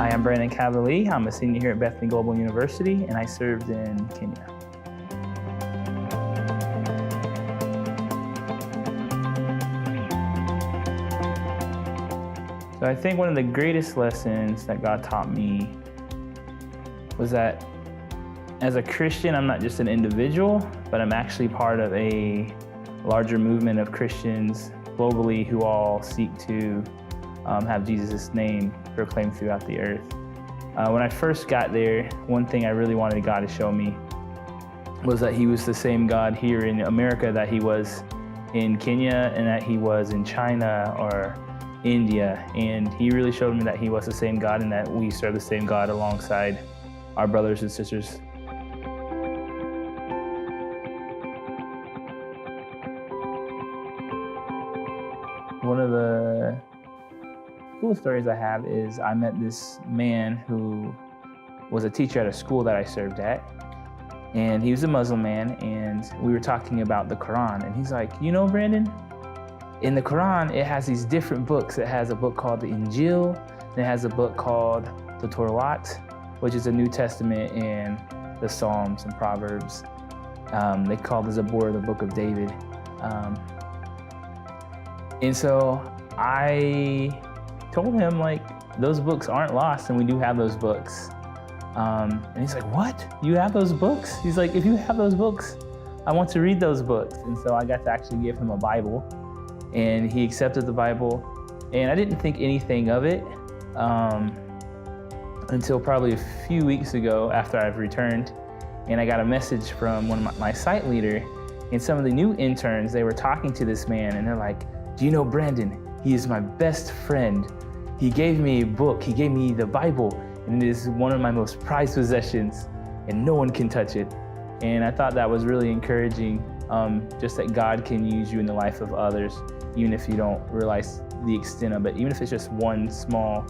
Hi, I'm Brandon Cavalier. I'm a senior here at Bethany Global University, and I served in Kenya. So I think one of the greatest lessons that God taught me was that as a Christian, I'm not just an individual, but I'm actually part of a larger movement of Christians globally who all seek to have Jesus' name proclaimed throughout the earth. When I first got there, one thing I really wanted God to show me was that He was the same God here in America that He was in Kenya and that He was in China or India. And He really showed me that He was the same God and that we serve the same God alongside our brothers and sisters. One of the cool stories I have is I met this man who was a teacher at a school that I served at, and he was a Muslim man, and we were talking about the Quran, and he's like, you know, Brandon, in the Quran, it has these different books. It has a book called the Injil, and it has a book called the Torah, which is a New Testament in the Psalms and Proverbs. They call the Zabur the Book of David. And so I told him, like, those books aren't lost and we do have those books. And he's like, what? You have those books? He's like, if you have those books, I want to read those books. And so I got to actually give him a Bible, and he accepted the Bible. And I didn't think anything of it until probably a few weeks ago after I've returned. And I got a message from one of my site leader, and some of the new interns, they were talking to this man, and they're like, do you know Brandon? He is my best friend. He gave me a book, he gave me the Bible, and it is one of my most prized possessions, and no one can touch it. And I thought that was really encouraging, just that God can use you in the life of others, even if you don't realize the extent of it, even if it's just one small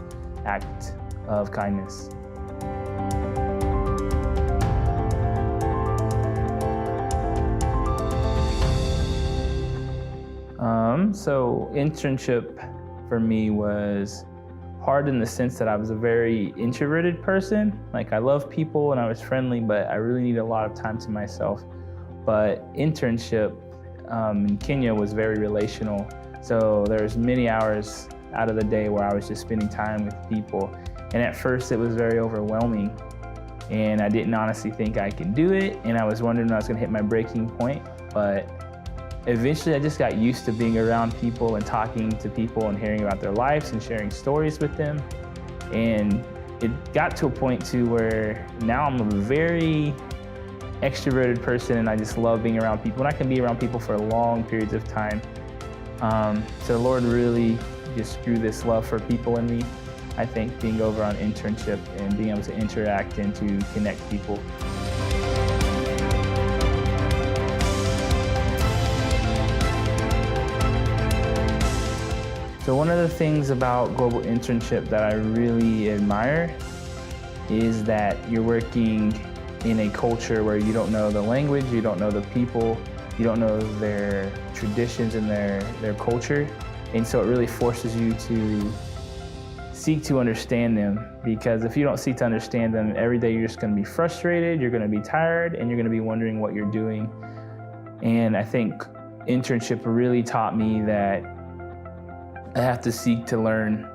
act of kindness. So internship for me was hard in the sense that I was a very introverted person. Like, I love people and I was friendly, but I really needed a lot of time to myself. But internship in Kenya was very relational. So there's many hours out of the day where I was just spending time with people. And at first it was very overwhelming, and I didn't honestly think I could do it. And I was wondering when I was gonna hit my breaking point, but eventually I just got used to being around people and talking to people and hearing about their lives and sharing stories with them. And it got to a point too where now I'm a very extroverted person, and I just love being around people, and I can be around people for long periods of time. So the Lord really just grew this love for people in me, I think, being over on internship and being able to interact and to connect people. So one of the things about Global Internship that I really admire is that you're working in a culture where you don't know the language, you don't know the people, you don't know their traditions and their culture. And so it really forces you to seek to understand them, because if you don't seek to understand them, every day you're just gonna be frustrated, you're gonna be tired, and you're gonna be wondering what you're doing. And I think internship really taught me that I have to seek to learn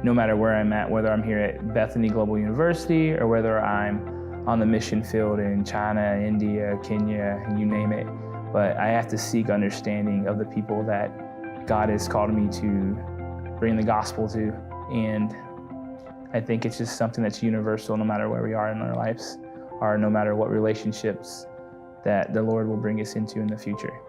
no matter where I'm at, whether I'm here at Bethany Global University or whether I'm on the mission field in China, India, Kenya, you name it. But I have to seek understanding of the people that God has called me to bring the gospel to. And I think it's just something that's universal no matter where we are in our lives, or no matter what relationships that the Lord will bring us into in the future.